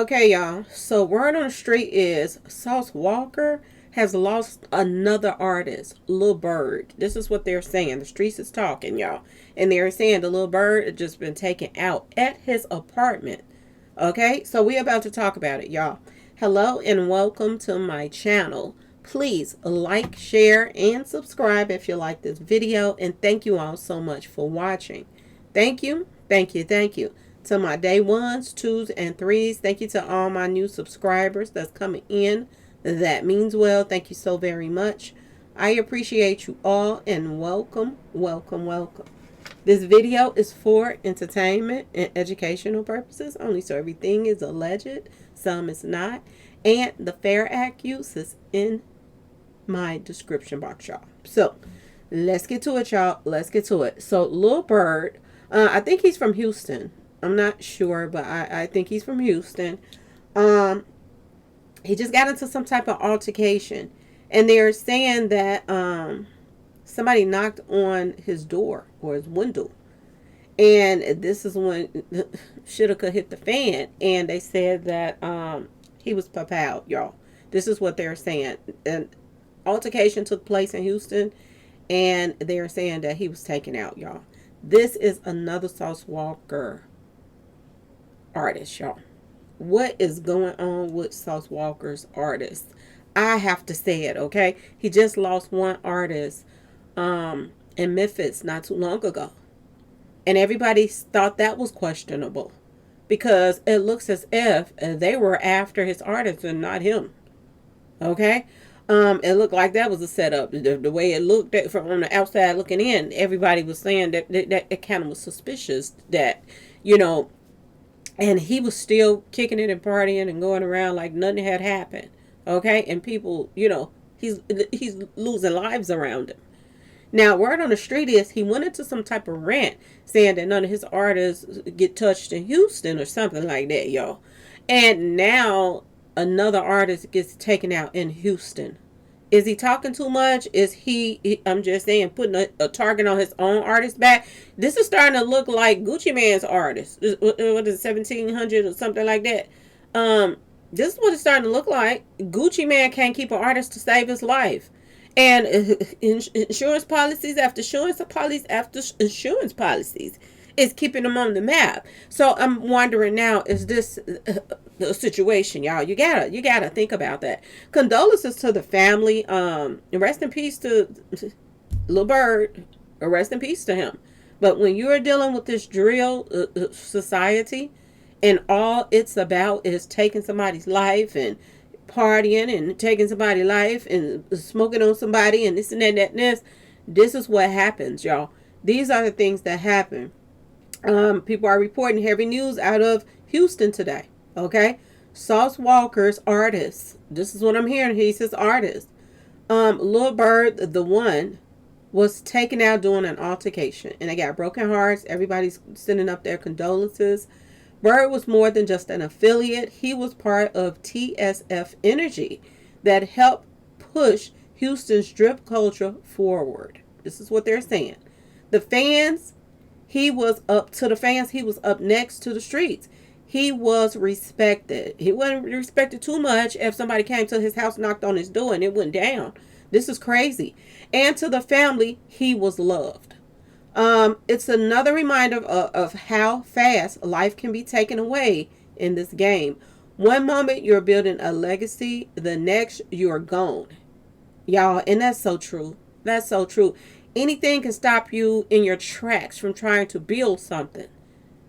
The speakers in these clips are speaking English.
Okay, y'all. So word on the street is Sauce Walker has lost another artist, Lil Bird. This is what they're saying. The streets is talking, y'all. And they're saying the Lil Bird had just been taken out at his apartment. Okay, so we about to talk about it, y'all. Hello and welcome to my channel. Please like, share, and subscribe if you like this video. And thank you all so much for watching. Thank you, thank you, thank you. To my day ones, twos, and threes. Thank you to all my new subscribers that's coming in. That means well. Thank you so very much. I appreciate you all and welcome, welcome, welcome. This video is for entertainment and educational purposes only, so everything is alleged, some is not, and the Fair Act use is in my description box, y'all. So let's get to it, y'all. Let's get to it. So Lil Bird, I think he's from Houston. I'm not sure, but I think he's from Houston. He just got into some type of altercation, and they're saying that somebody knocked on his door or his window, and this is when shoulda could hit the fan. And they said that he was pop out, y'all. This is what they're saying. An altercation took place in Houston, and they're saying that he was taken out, y'all. This is another Sauce Walker artist, y'all. What is going on with Sauce Walker's artists? I have to say it, okay? He just lost one artist in Memphis not too long ago. And everybody thought that was questionable because it looks as if they were after his artist and not him. Okay? It looked like that was a setup. The way it looked from on the outside looking in, everybody was saying that it kind of was suspicious that, you know, and he was still kicking it and partying and going around like nothing had happened. Okay? And people, you know, he's losing lives around him. Now, word on the street is he went into some type of rant saying that none of his artists get touched in Houston or something like that, y'all. And now another artist gets taken out in Houston. Is he talking too much? Is he I'm just saying, putting a target on his own artist back? This is starting to look like Gucci Mane's artist. What is it, 1700 or something like that? This is what it's starting to look like. Gucci Mane can't keep an artist to save his life. And insurance policies after insurance policies after insurance policies is keeping them on the map. So I'm wondering now, is this the situation, y'all? You gotta think about that. Condolences to the family. Rest in peace to Lil Bird. Rest in peace to him. But when you're dealing with this drill society, and all it's about is taking somebody's life and partying and taking somebody's life and smoking on somebody and this and that and this is what happens, y'all. These are the things that happen. People are reporting heavy news out of Houston today. Okay, Sauce Walker's artist. This is what I'm hearing. He says artist. Lil Bird, the one, was taken out during an altercation, and they got broken hearts. Everybody's sending up their condolences. Bird was more than just an affiliate. He was part of TSF Energy that helped push Houston's drip culture forward. This is what they're saying. The fans, he was up to the fans. He was up next to the streets. He was respected. He wasn't respected too much if somebody came to his house, knocked on his door, and it went down. This is crazy. And to the family, he was loved. It's another reminder of how fast life can be taken away in this game. One moment you're building a legacy, the next you're gone. Y'all, and that's so true. That's so true. Anything can stop you in your tracks from trying to build something,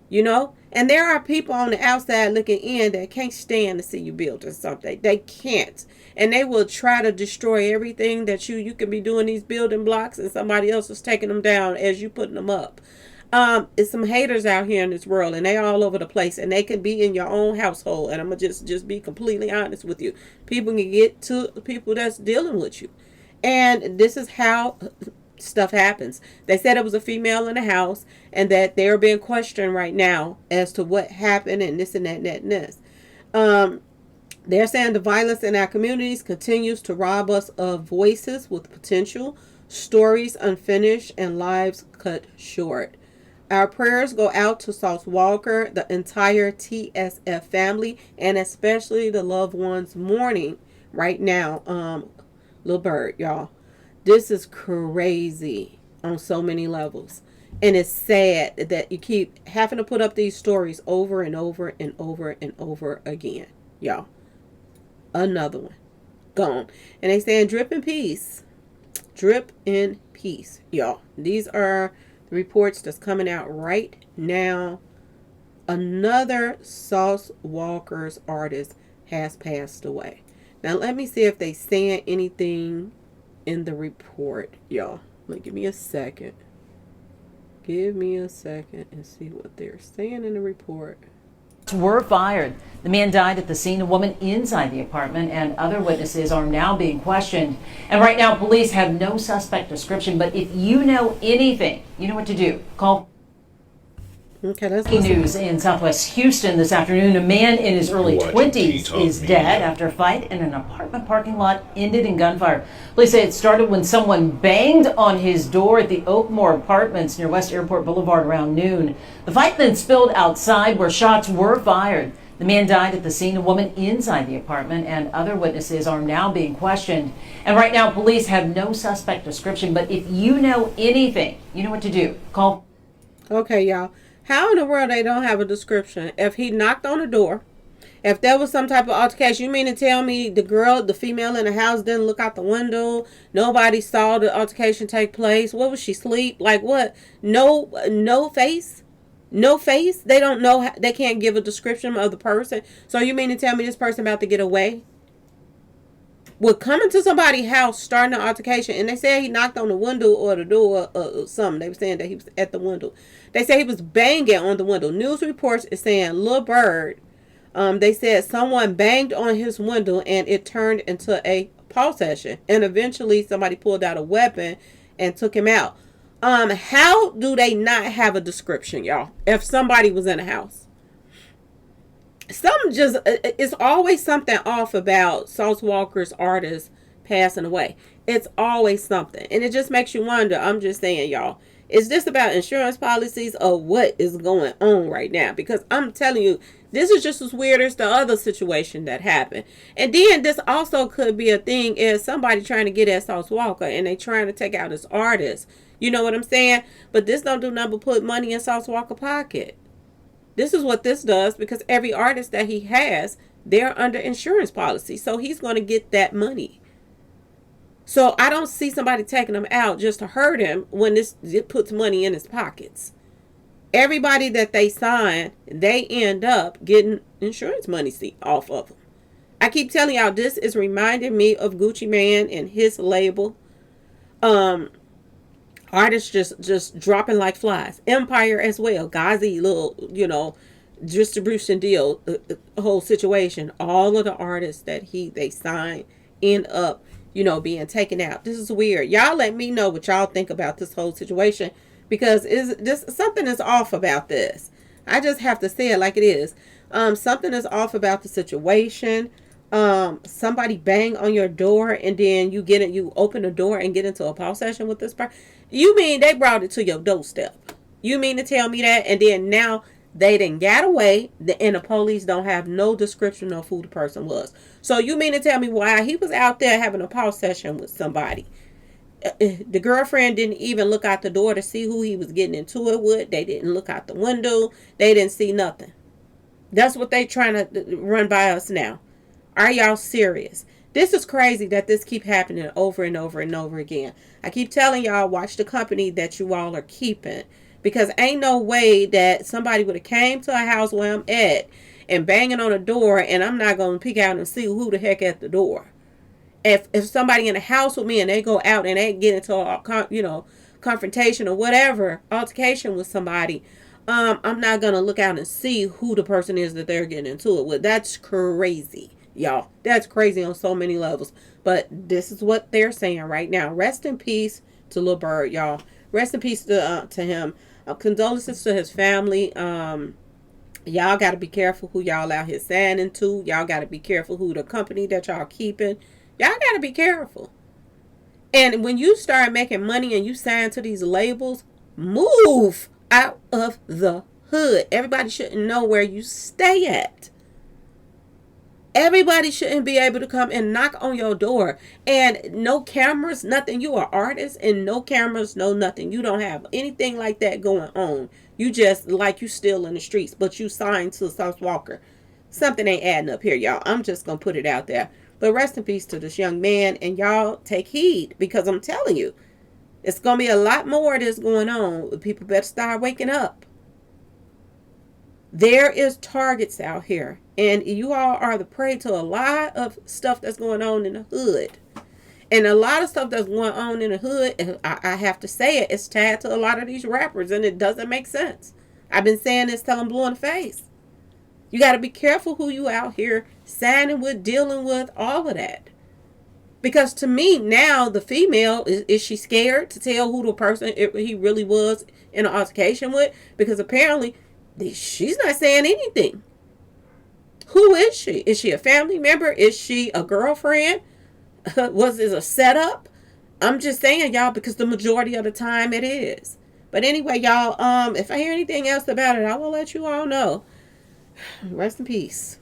you know? And there are people on the outside looking in that can't stand to see you build something. They can't. And they will try to destroy everything that you can be doing these building blocks, and somebody else is taking them down as you putting them up. It's some haters out here in this world, and they all over the place, and they can be in your own household. And I'm gonna just be completely honest with you. People can get to the people that's dealing with you. And this is how stuff happens. They said it was a female in the house, and that they're being questioned right now as to what happened and this and that and that and this. They're saying the violence in our communities continues to rob us of voices with potential, stories unfinished, and lives cut short. Our prayers go out to Sauce Walker, the entire TSF family, and especially the loved ones mourning right now. Lil Bird, y'all. This is crazy on so many levels. And it's sad that you keep having to put up these stories over and over and over and over again. Y'all. Another one. Gone. And they saying drip in peace. Drip in peace, y'all. These are the reports that's coming out right now. Another Sauce Walker's artist has passed away. Now let me see if they saying anything in the report, y'all. Give me a second. Give me a second and see what they're saying in the report. Were fired. The man died at the scene. A woman inside the apartment and other witnesses are now being questioned. And right now, police have no suspect description. But if you know anything, you know what to do. Call. Okay, that's News in Southwest Houston this afternoon. A man in his early 20s is dead after a fight in an apartment parking lot ended in gunfire. Police say it started when someone banged on his door at the Oakmore Apartments near West Airport Boulevard around noon. The fight then spilled outside where shots were fired. The man died at the scene. A woman inside the apartment and other witnesses are now being questioned. And right now, police have no suspect description. But if you know anything, you know what to do. Call. Okay, y'all. How in the world they don't have a description? If he knocked on the door, if there was some type of altercation, you mean to tell me the female in the house didn't look out the window? Nobody saw the altercation take place? What was she, asleep? Like what? No face? No face? They don't know. They can't give a description of the person. So you mean to tell me this person about to get away? Well, coming to somebody's house, starting an altercation, and they said he knocked on the window or the door or something. They were saying that he was at the window. They say he was banging on the window. News reports is saying Lil Bird, they said someone banged on his window and it turned into a paw session. And eventually somebody pulled out a weapon and took him out. How do they not have a description, y'all, if somebody was in the house? It's always something off about Sauce Walker's artists passing away. It's always something. And it just makes you wonder. I'm just saying, y'all, is this about insurance policies or what is going on right now? Because I'm telling you, this is just as weird as the other situation that happened. And then this also could be a thing is somebody trying to get at Sauce Walker and they trying to take out his artist. You know what I'm saying? But this don't do nothing but put money in Sauce Walker's pocket. This is what this does because every artist that he has, they're under insurance policy. So he's going to get that money. So I don't see somebody taking him out just to hurt him when it puts money in his pockets. Everybody that they sign, they end up getting insurance money off of them. I keep telling y'all, this is reminding me of Gucci Mane and his label. Artists just dropping like flies. Empire as well. Ghazi, little, distribution deal, the whole situation. All of the artists that they sign end up, being taken out. This is weird. Y'all let me know what y'all think about this whole situation because something is off about this. I just have to say it like it is. Something is off about the situation. Somebody bang on your door and then you open the door and get into a paw session with this person. You mean they brought it to your doorstep? You mean to tell me that? And then now they didn't get away and the police don't have no description of who the person was. So you mean to tell me why he was out there having a paw session with somebody? The girlfriend didn't even look out the door to see who he was getting into it with. They didn't look out the window. They didn't see nothing. That's what they trying to run by us now. Are y'all serious? This is crazy that this keep happening over and over and over again. I keep telling y'all, watch the company that you all are keeping. Because ain't no way that somebody would have came to a house where I'm at and banging on a door and I'm not going to peek out and see who the heck at the door. If somebody in the house with me and they go out and they get into a confrontation or whatever, altercation with somebody, I'm not going to look out and see who the person is that they're getting into it with. That's crazy. Y'all, that's crazy on so many levels. But this is what they're saying right now. Rest in peace to Lil Bird, y'all. Rest in peace to him. Condolences to his family. Y'all got to be careful who y'all out here signing to. Y'all got to be careful who the company that y'all keeping. Y'all got to be careful. And when you start making money and you sign to these labels, move out of the hood. Everybody shouldn't know where you stay at. Everybody shouldn't be able to come and knock on your door. And no cameras, nothing. You are artists and no cameras, no nothing. You don't have anything like that going on. You just like you still in the streets, but you signed to South Walker. Something ain't adding up here, y'all. I'm just going to put it out there. But rest in peace to this young man. And y'all take heed, because I'm telling you, it's going to be a lot more that's going on. People better start waking up. There is targets out here. And you all are the prey to a lot of stuff that's going on in the hood. And a lot of stuff that's going on in the hood, and I have to say it, it's tied to a lot of these rappers. And it doesn't make sense. I've been saying this till I'm blue in the face. You got to be careful who you out here signing with, dealing with, all of that. Because to me, now, the female, is she scared to tell who the person he really was in an altercation with? Because apparently, she's not saying anything. Who is she? Is she a family member? Is she a girlfriend? Was this a setup? I'm just saying, y'all, because the majority of the time it is. But anyway, y'all, if I hear anything else about it, I will let you all know. Rest in peace.